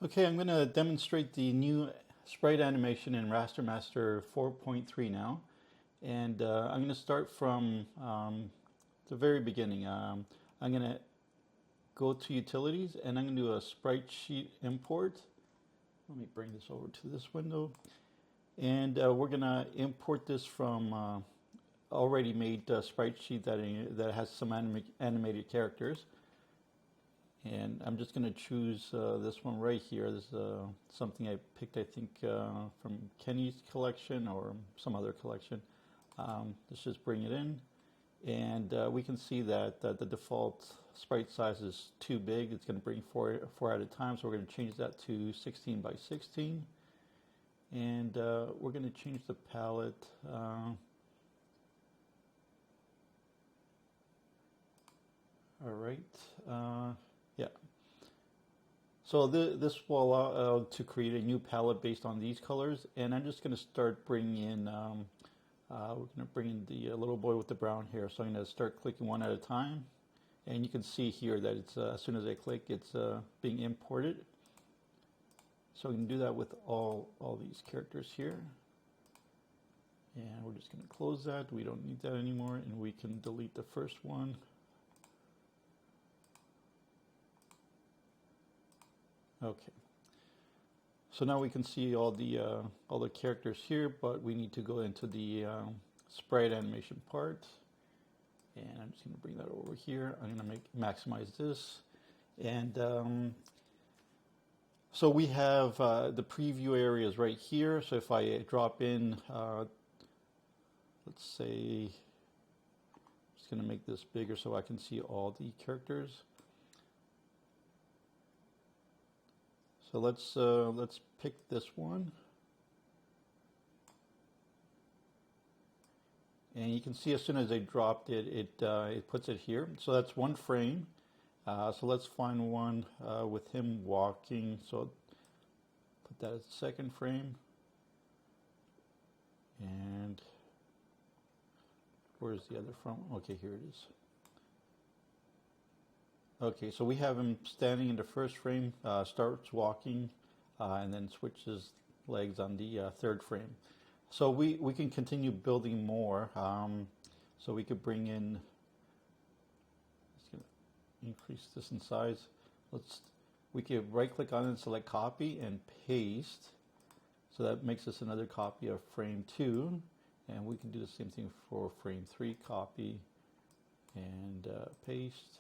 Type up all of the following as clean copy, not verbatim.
Okay, I'm going to demonstrate the new sprite animation in Raster Master 4.3 now. And I'm going to start from the very beginning. I'm going to go to Utilities and I'm going to do a sprite sheet import. Let me bring this over to this window. And we're going to import this from already made sprite sheet that has some animated characters. And I'm just going to choose this one right here. This is something I picked, I think, from Kenny's collection or some other collection. Let's just bring it in. And we can see that the default sprite size is too big. It's going to bring four at a time. So we're going to change that to 16 by 16. And we're going to change the palette. All right. Yeah. So this will allow to create a new palette based on these colors, and I'm just going to start bringing in. We're going to bring in the little boy with the brown hair. So I'm going to start clicking one at a time, and you can see here that it's as soon as I click, it's being imported. So we can do that with all these characters here, and we're just going to close that. We don't need that anymore, and we can delete the first one. Okay, so now we can see all the characters here, but we need to go into the sprite animation part, and I'm just going to bring that over here. I'm going to maximize this, and so we have the preview areas right here. So if I drop in, let's say, I'm just going to make this bigger so I can see all the characters. So let's pick this one, and you can see as soon as I dropped it, it puts it here. So that's one frame. So let's find one with him walking. So put that as the second frame, and where's the other from? Okay, here it is. Okay, so we have him standing in the first frame, starts walking, and then switches legs on the third frame. So we can continue building more. So we could bring in, let's increase this in size. We could right click on it and select copy and paste. So that makes us another copy of frame 2. And we can do the same thing for frame 3, copy and paste.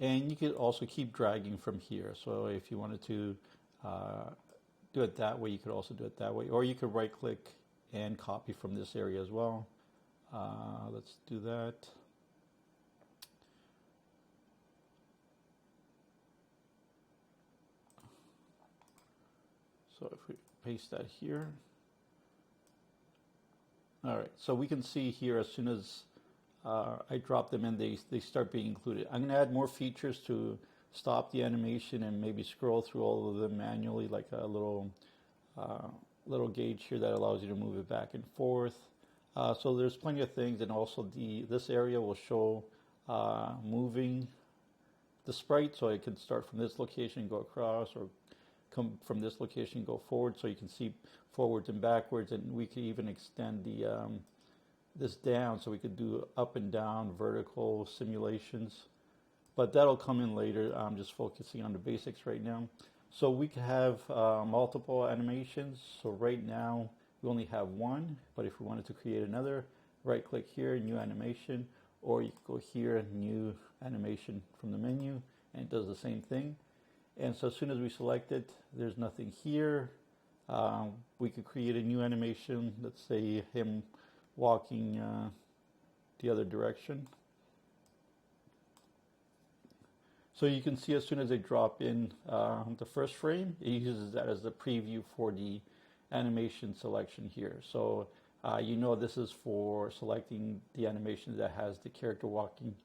And you could also keep dragging from here. So if you wanted to do it that way, you could also do it that way. Or you could right click and copy from this area as well. Let's do that. So if we paste that here. All right, so we can see here as soon as I drop them in, they start being included. I'm going to add more features to stop the animation and maybe scroll through all of them manually, like a little gauge here that allows you to move it back and forth. So there's plenty of things, and also this area will show moving the sprite, so it can start from this location and go across, or come from this location and go forward, so you can see forwards and backwards, and we can even extend this down, so we could do up and down vertical simulations, but that'll come in later. I'm just focusing on the basics right now. So we can have multiple animations. So right now we only have one, but if we wanted to create another, right click here, new animation, or you could go here, new animation from the menu, and it does the same thing. And so as soon as we select it, there's nothing here. We could create a new animation, let's say him walking the other direction. So you can see as soon as I drop in the first frame, it uses that as the preview for the animation selection here. So you know this is for selecting the animation that has the character walking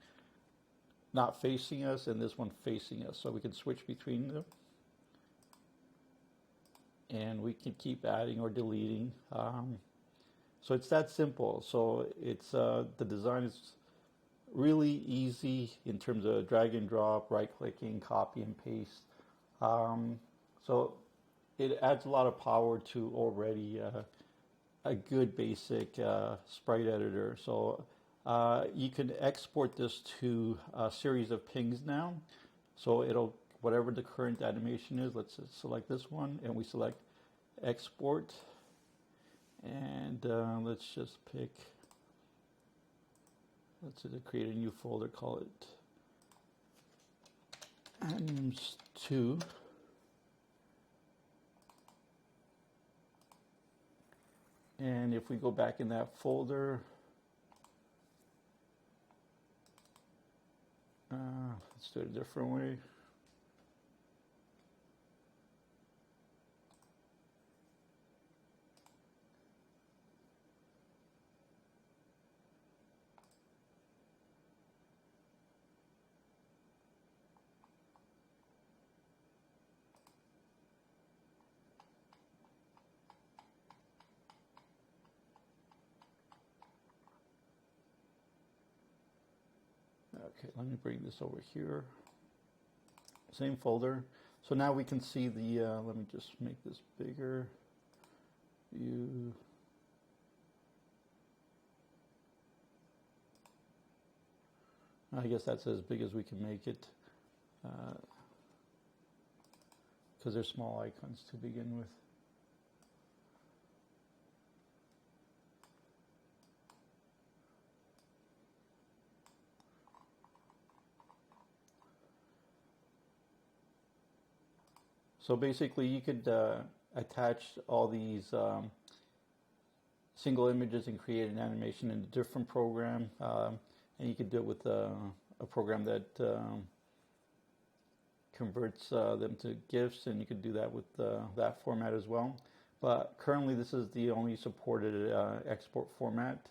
not facing us and this one facing us. So we can switch between them. And we can keep adding or deleting. So it's that simple. So it's the design is really easy in terms of drag and drop, right clicking, copy and paste. So it adds a lot of power to already a good basic sprite editor. So you can export this to a series of pings now. So it'll, whatever the current animation is, let's select this one and we select export, and let's just pick, let's create a new folder, call it anims2. And if we go back in that folder, let's do it a different way. Okay, let me bring this over here. Same folder. So now we can see the, let me just make this bigger. View. I guess that's as big as we can make it, because they're small icons to begin with. So basically you could attach all these single images and create an animation in a different program, and you could do it with a program that converts them to GIFs, and you could do that with that format as well. But currently this is the only supported export format.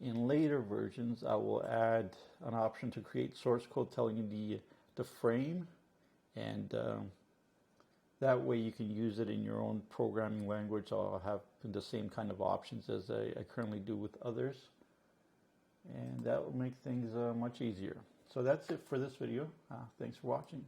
In later versions I will add an option to create source code telling you the frame, and that way you can use it in your own programming language. I'll have the same kind of options as I currently do with others, and that will make things much easier. So that's it for this video. Thanks for watching.